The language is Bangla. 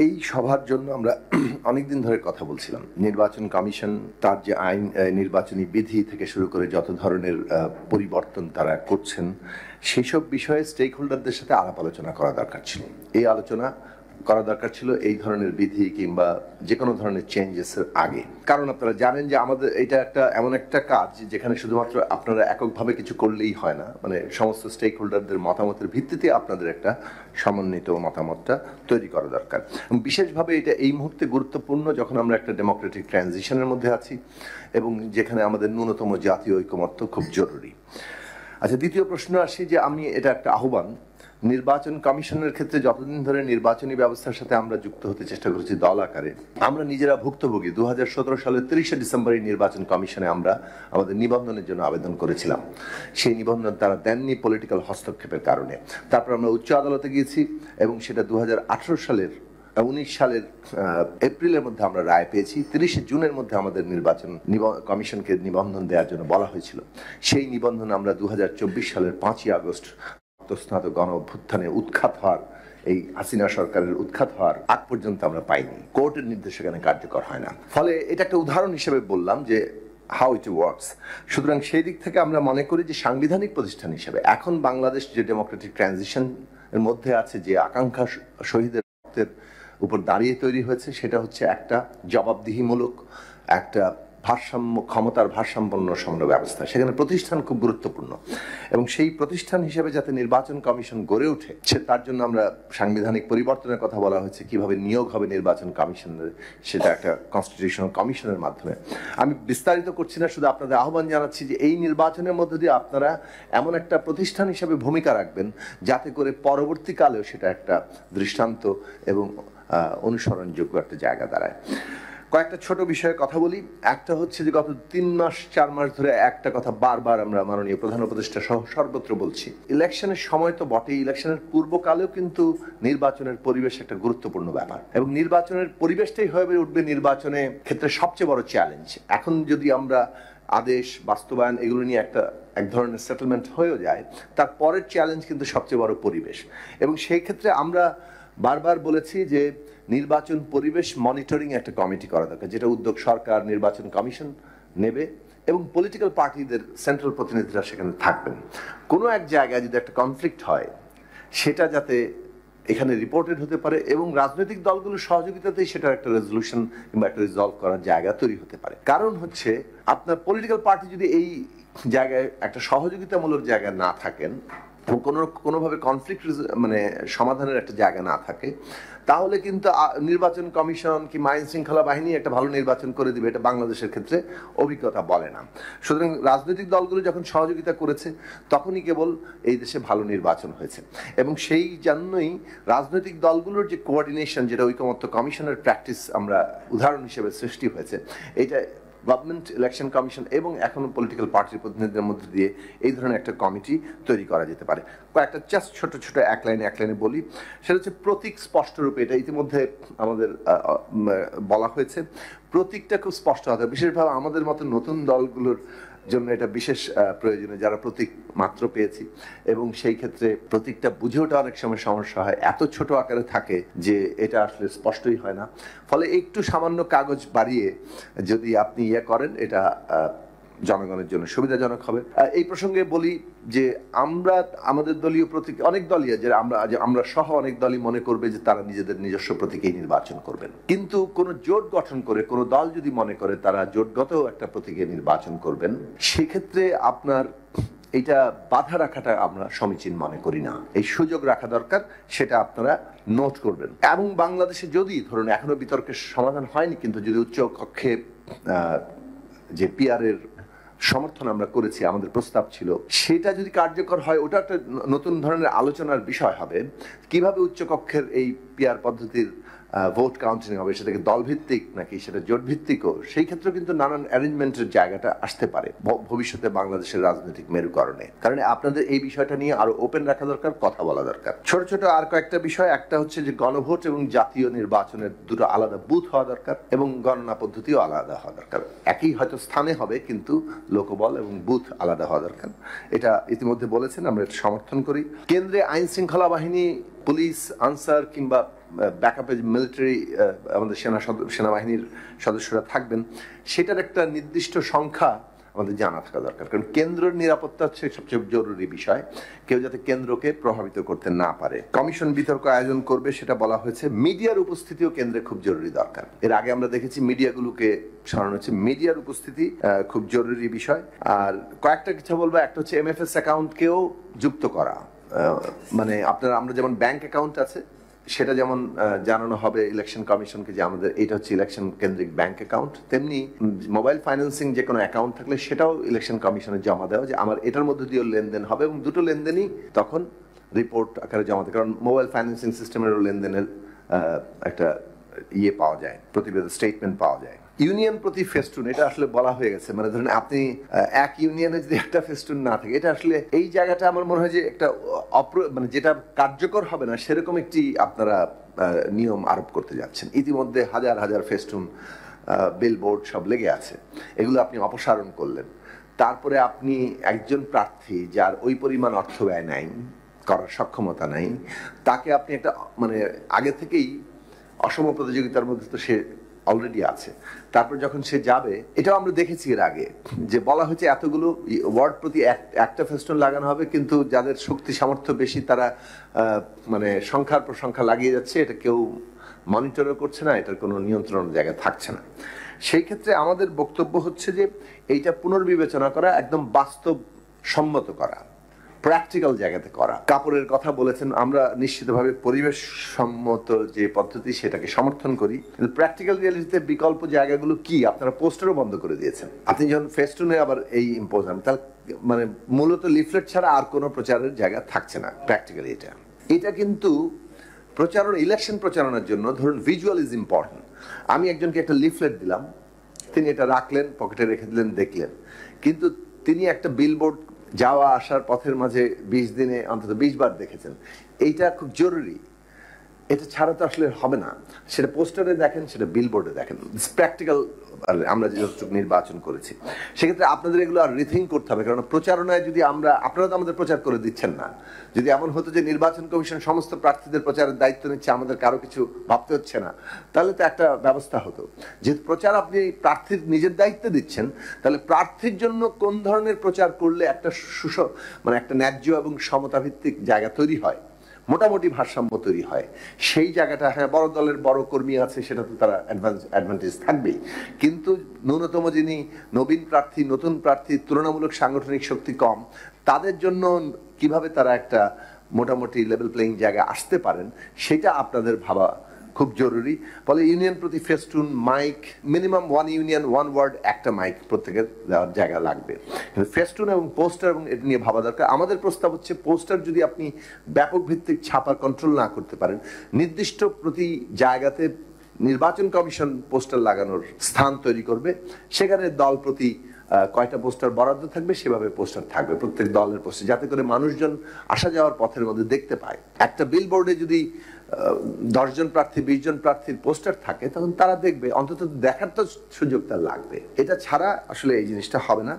এই সভার জন্য আমরা অনেকদিন ধরে কথা বলছিলাম। নির্বাচন কমিশন তার যে আইন, নির্বাচনী বিধি থেকে শুরু করে যত ধরনের পরিবর্তন তারা করছেন, সেই সব বিষয়ে স্টেক হোল্ডারদের সাথে আলাপ আলোচনা করা দরকার ছিল। এই আলোচনা করা দরকার ছিল এই ধরনের বিধি কিংবা যে কোনো ধরনের চেঞ্জেসের আগে। কারণ আপনারা জানেন যে আমাদের এটা এমন একটা কাজ যেখানে শুধুমাত্র আপনারা এককভাবে কিছু করলেই হয় না, মানে সমস্ত স্টেক হোল্ডারদের মতামতের ভিত্তিতে আপনাদের একটা সমন্বিত মতামতটা তৈরি করা দরকার। বিশেষভাবে এটা এই মুহূর্তে গুরুত্বপূর্ণ যখন আমরা একটা ডেমোক্রেটিক ট্রানজিশনের মধ্যে আছি এবং যেখানে আমাদের ন্যূনতম জাতীয় ঐকমত্য খুব জরুরি। আচ্ছা, দ্বিতীয় প্রশ্ন আসি যে আমি এটা একটা আহ্বান, নির্বাচন কমিশনের ক্ষেত্রে যতদিন ধরে নির্বাচনী ব্যবস্থার সাথে আমরা যুক্ত হতে চেষ্টা করেছি দল আকারে, আমরা নিজেরা ভুক্তভোগী। 2017 সালের 30শে ডিসেম্বর নির্বাচন কমিশনে আমরা আমাদের নিবন্ধনের জন্য আবেদন করেছিলাম। সেই নিবন্ধন তারা দেননি পলিটিক্যাল হস্তক্ষেপের কারণে। তারপর আমরা উচ্চ আদালতে গিয়েছি এবং সেটা 2018 সালের 19 সালের এপ্রিলের মধ্যে আমরা রায় পেয়েছি। 30শে জুনের মধ্যে আমাদের নির্বাচন কমিশনকে নিবন্ধন দেওয়ার জন্য বলা হয়েছিল। সেই নিবন্ধন আমরা 2024 সালের 5ই আগস্ট স্নাতক গণ অভ্যুত্থানে উৎখাত হওয়ার, এই হাসিনা সরকারের উৎখাত হওয়ার আগ পর্যন্ত আমরা পাইনি। কোর্টের নির্দেশ এখানে কার্যকর হয় না। ফলে এটা একটা উদাহরণ হিসেবে বললাম যে হাউ ইট ওয়ার্কস। সুতরাং সেই দিক থেকে আমরা মনে করি যে সাংবিধানিক প্রতিষ্ঠান হিসেবে এখন বাংলাদেশ যে ডেমোক্রেটিক ট্রানজিশন এর মধ্যে আছে, যে আকাঙ্ক্ষা শহীদের রক্তের উপর দাঁড়িয়ে তৈরি হয়েছে, সেটা হচ্ছে একটা জবাবদিহিমূলক, একটা ক্ষমতার ভারসাম্পন্ন সমন্বয় ব্যবস্থা। সেখানে প্রতিষ্ঠান খুব গুরুত্বপূর্ণ এবং সেই প্রতিষ্ঠান হিসেবে যাতে নির্বাচন কমিশন গড়ে ওঠে তার জন্য আমরা সাংবিধানিক পরিবর্তনের কথা বলা হয়েছে। কিভাবে নিয়োগ হবে নির্বাচন কমিশনের, সেটা একটা কনস্টিটিউশনাল কমিশনের মাধ্যমে। আমি বিস্তারিত করছি না, শুধু আপনাদের আহ্বান জানাচ্ছি যে এই নির্বাচনের মধ্য দিয়ে আপনারা এমন একটা প্রতিষ্ঠান হিসেবে ভূমিকা রাখবেন যাতে করে পরবর্তীকালেও সেটা একটা দৃষ্টান্ত এবং অনুসরণযোগ্য একটা জায়গা দাঁড়ায়। কয়েকটা ছোট বিষয়ে কথা বলি। একটা হচ্ছে যে গত 3-4 মাস ধরে একটা কথা বারবার আমরা মাননীয় প্রধান উপদেষ্টা সহ সর্বত্র বলছি, ইলেকশনের সময় তো বটে, ইলেকশনের পূর্বকালেও কিন্তু নির্বাচনের পরিবেশ একটা গুরুত্বপূর্ণ ব্যাপার এবং নির্বাচনের পরিবেশটাই হয়ে উঠবে নির্বাচনের ক্ষেত্রে সবচেয়ে বড় চ্যালেঞ্জ। এখন যদি আমরা আদেশ বাস্তবায়ন এগুলো নিয়ে এক ধরনের সেটেলমেন্ট হয়েও যায়, তার পরের চ্যালেঞ্জ কিন্তু সবচেয়ে বড় পরিবেশ। এবং সেই ক্ষেত্রে আমরা বারবার বলেছি যে নির্বাচন পরিবেশ মনিটরিং একটা কমিটি করা দরকার, যেটা উদ্যোগ সরকার, নির্বাচন কমিশন নেবে এবং পলিটিক্যাল পার্টিদের সেন্ট্রাল প্রতিনিধিরা সেখানে থাকবেন। কোনো এক জায়গায় যদি একটা কনফ্লিক্ট হয়, সেটা যাতে এখানে রিপোর্টেড হতে পারে এবং রাজনৈতিক দলগুলোর সহযোগিতাতেই সেটার একটা রেজলিউশন কিংবা একটা রিজলভ করার জায়গা তৈরি হতে পারে। কারণ হচ্ছে আপনার পলিটিক্যাল পার্টি যদি এই জায়গায় একটা সহযোগিতামূলক জায়গায় না থাকেন এবং কোনোভাবে কনফ্লিক্ট সমাধানের একটা জায়গা না থাকে, তাহলে কিন্তু নির্বাচন কমিশন কি আইন শৃঙ্খলা বাহিনী একটা ভালো নির্বাচন করে দিবে, এটা বাংলাদেশের ক্ষেত্রে অভিজ্ঞতা বলে না। সুতরাং রাজনৈতিক দলগুলো যখন সহযোগিতা করেছে তখনই কেবল এই দেশে ভালো নির্বাচন হয়েছে এবং সেই জন্যই রাজনৈতিক দলগুলোর যে কোঅর্ডিনেশন, যেটা ঐকমত্য কমিশনের প্র্যাকটিস আমরা উদাহরণ হিসেবে সৃষ্টি হয়েছে, এটা গভর্নমেন্ট ইলেকশন কমিশন এবং এখনো পলিটিক্যাল পার্টির প্রতিনিধিদের মধ্যে দিয়ে এই ধরনের একটা কমিটি তৈরি করা যেতে পারে। কয়েকটা জাস্ট ছোট ছোট এক লাইনে বলি। সেটা হচ্ছে প্রতীক স্পষ্টরূপে, এটা ইতিমধ্যে আমাদের বলা হয়েছে, প্রতীকটা খুব স্পষ্ট হতে হবে। বিশেষভাবে আমাদের মতো নতুন দলগুলোর জন্য এটা বিশেষ প্রয়োজনীয়, যারা প্রতীক মাত্র পেয়েছি এবং সেই ক্ষেত্রে প্রতীকটা বুঝে ওঠা অনেক সময় সমস্যা হয়, এত ছোট আকারে থাকে যে এটা আসলে স্পষ্টই হয় না। ফলে একটু সামান্য কাগজ বাড়িয়ে যদি আপনি করেন, এটা জনগণের জন্য সুবিধাজনক হবে। এই প্রসঙ্গে বলি যে আমরা আমাদের দলীয় প্রতীক, অনেক দলই যে আমরা সহ অনেক দলই মনে করবে যে তারা নিজেদের নিজস্ব প্রতীকেই নির্বাচন করবেন, কিন্তু কোনো জোট গঠন করে কোনো দল যদি মনে করে তারা জোটগত একটা প্রতীকে নির্বাচন করবেন, সেক্ষেত্রে আপনার এটা বাধা রাখাটা আমরা সমীচীন মনে করি না। এই সুযোগ রাখা দরকার, সেটা আপনারা নোট করবেন। এবং বাংলাদেশে যদি ধরুন এখনো বিতর্কের সমাধান হয়নি, কিন্তু যদি উচ্চ কক্ষে যে পিআর এর সমর্থন আমরা করেছি, আমাদের প্রস্তাব ছিল, সেটা যদি কার্যকর হয়, ওটা একটা নতুন ধরনের আলোচনার বিষয় হবে। কিভাবে উচ্চকক্ষের এই পিআর পদ্ধতির ভোট কাউন্টিং হবে, সেটাকে দলভিত্তিক নাকি সেটা জোট ভিত্তিকও, সেই ক্ষেত্রে কিন্তু নানান অ্যারেঞ্জমেন্টের জায়গাটা আসতে পারে ভবিষ্যতে বাংলাদেশের রাজনৈতিক মেরুকরণে। কারণ আপনাদের এই বিষয়টা নিয়ে আরো ওপেন রাখা দরকার, কথা বলা দরকার। ছোট ছোট আর কয়েকটা বিষয়, একটা হচ্ছে যে গণভোট এবং জাতীয় নির্বাচনের দুটো আলাদা বুথ হওয়া দরকার এবং গণনা পদ্ধতিও আলাদা হওয়া দরকার। একই হয়তো স্থানে হবে, কিন্তু লোকবল এবং বুথ আলাদা হওয়া দরকার। এটা ইতিমধ্যে বলেছেন, আমরা এটা সমর্থন করি। কেন্দ্রে আইন শৃঙ্খলা বাহিনী পুলিশ, আনসার কিংবা ব্যাকআপে মিলিটারি আমাদের সেনাবাহিনীর সদস্যরা থাকবেন, সেটার একটা নির্দিষ্ট সংখ্যা আমাদের জানা থাকা দরকার। কারণ কেন্দ্রের নিরাপত্তা হচ্ছে সবচেয়ে জরুরি বিষয়, কেউ যাতে কেন্দ্রকে প্রভাবিত করতে না পারে। কমিশন বিতর্ক আয়োজন করবে সেটা বলা হয়েছে। মিডিয়ার উপস্থিতিও কেন্দ্রে খুব জরুরি দরকার। এর আগে আমরা দেখেছি মিডিয়াগুলোকে সরানো হচ্ছে, মিডিয়ার উপস্থিতি খুব জরুরি বিষয়। আর কয়েকটা কিছু বলবো, একটা হচ্ছে এমএফএস অ্যাকাউন্টকেও যুক্ত করা। মানে আমরা যেমন ব্যাংক অ্যাকাউন্ট আছে সেটা যেমন জানানো হবে ইলেকশন কমিশনকে যে আমাদের এটা হচ্ছে ইলেকশন কেন্দ্রিক ব্যাংক অ্যাকাউন্ট, তেমনি মোবাইল ফাইন্যান্সিং যে কোনো অ্যাকাউন্ট থাকলে সেটাও ইলেকশন কমিশনে জমা দেওয়া, যে আমার এটার মধ্যে দিয়েও লেনদেন হবে এবং দুটো লেনদেনই তখন রিপোর্ট আকারে জমা দেয়। কারণ মোবাইল ফাইন্যান্সিং সিস্টেমেরও লেনদেনের একটা পাওয়া যায়, প্রতিবেদন স্টেটমেন্ট পাওয়া যায়। ইউনিয়ন প্রতি ফেস্টুন, এটা আসলে বলা হয়ে গেছে। মানে ধরেন আপনি এক ইউনিয়নে যদি একটা ফেস্টুন না থাকে, এটা আসলে এই জায়গাটা আমার মনে হয় যে একটা মানে যেটা কার্যকর হবে না সেরকম একটি আপনারা নিয়ম আরোপ করতে যাচ্ছেন। ইতিমধ্যে হাজার হাজার ফেস্টুন, বিলবোর্ড সব লেগে আছে, এগুলো আপনি অপসারণ করলেন। তারপরে আপনি একজন প্রার্থী যার ওই পরিমাণ অর্থ ব্যয় নাই, করার সক্ষমতা নাই, তাকে আপনি একটা মানে আগে থেকেই অসম প্রতিযোগিতার মধ্যে তো সে অলরেডি আছে। তারপর যখন সে যাবে, এটাও আমরা দেখেছি এর আগে যে বলা হয়েছে এতগুলো ওয়ার্ড প্রতি একটা ফেস্টুন লাগানো হবে, কিন্তু যাদের শক্তি সামর্থ্য বেশি তারা মানে সংখ্যার পর সংখ্যা লাগিয়ে যাচ্ছে, এটা কেউ মনিটরও করছে না, এটার কোনো নিয়ন্ত্রণের জায়গায় থাকছে না। সেই ক্ষেত্রে আমাদের বক্তব্য হচ্ছে যে এইটা পুনর্বিবেচনা করা, একদম বাস্তব সম্মত করা, প্র্যাকটিক্যাল জায়গাতে করা। কাপড়ের কথা বলেছেন, আমরা নিশ্চিতভাবে পরিবেশ সম্মত যে পদ্ধতি সেটাকে সমর্থন করি, কিন্তু প্র্যাকটিক্যাল রিয়ালিটিতে বিকল্প জায়গাগুলো কি? আপনারা পোস্টারও বন্ধ করে দিয়েছেন। আপনি যখন ফেস্টুনে আবার এই ইম্পোজ হন, তাহলে মানে মূলত লিফলেট ছাড়া আর কোনো প্রচারের জায়গা থাকছে না। প্র্যাকটিক্যালি এটা কিন্তু প্রচারণা, ইলেকশন প্রচারণার জন্য ধরুন ভিজুয়াল ইজ ইম্পর্টেন্ট। আমি একজনকে একটা লিফলেট দিলাম, তিনি এটা রাখলেন, পকেটে রেখে দিলেন, দেখলেন, কিন্তু তিনি একটা বিলবোর্ড যাওয়া আসার পথের মাঝে 20 দিনে অন্তত 20 বার দেখেছেন। এইটা খুব জরুরি, এটা ছাড়া তো আসলে হবে না। সেটা পোস্টারে দেখেন, সেটা বিলবোর্ডে দেখেন, প্র্যাকটিক্যাল। আমরা যতটুকু নির্বাচন করেছি সেক্ষেত্রে আপনাদের এগুলো আর রিথিং করতে হবে। কারণ প্রচারণায় যদি আপনারা তো আমাদের প্রচার করে দিচ্ছেন না। যদি এমন হতো যে নির্বাচন কমিশন সমস্ত প্রার্থীদের প্রচারের দায়িত্ব নিচ্ছে, আমাদের কারো কিছু ভাবতে হচ্ছে না, তাহলে তো একটা ব্যবস্থা হতো। যেহেতু প্রচার আপনি প্রার্থীর নিজের দায়িত্বে দিচ্ছেন, তাহলে প্রার্থীর জন্য কোন ধরনের প্রচার করলে একটা মানে একটা ন্যায্য এবং সমতাভিত্তিক জায়গা তৈরি হয়, মোটামুটি ভারসাম্য তৈরি হয়, সেই জায়গাটা, হ্যাঁ বড় দলের বড় কর্মী আছে, সেটা তো তারা অ্যাডভান্টেজ থাকবেই, কিন্তু ন্যূনতম যিনি নবীন প্রার্থী, নতুন প্রার্থী, তুলনামূলক সাংগঠনিক শক্তি কম, তাদের জন্য কিভাবে তারা একটা মোটামুটি লেভেল প্লেইং জায়গায় আসতে পারেন, সেটা আপনাদের ভাবা খুব জরুরি। ফলে ইউনিয়ন প্রতি festoon, mic, minimum 1 union 1 ward একটা মাইক প্রত্যেকের দেওয়ার জায়গা লাগবে। ফেস্টুন এবং পোস্টার এবং এটা নিয়ে ভাবা দরকার। আমাদের প্রস্তাব হচ্ছে পোস্টার যদি আপনি ব্যাপক ভিত্তিক ছাপার কন্ট্রোল না করতে পারেন, নির্দিষ্ট প্রতি জায়গাতে নির্বাচন কমিশন পোস্টার লাগানোর স্থান তৈরি করবে, সেখানে দল প্রতি কয়টা পোস্টার বরাদ্দ থাকবে সেভাবে পোস্টার থাকবে প্রত্যেক দলের পোস্টার, যাতে করে মানুষজন আসা যাওয়ার পথের মধ্যে দেখতে পায়। একটা বিলবোর্ডে যদি 10 জন প্রার্থী, 20 জন প্রার্থীর পোস্টার থাকে, তখন তারা দেখবে, অন্তত দেখার তো সুযোগ তার লাগবে। এটা ছাড়া আসলে এই জিনিসটা হবে না।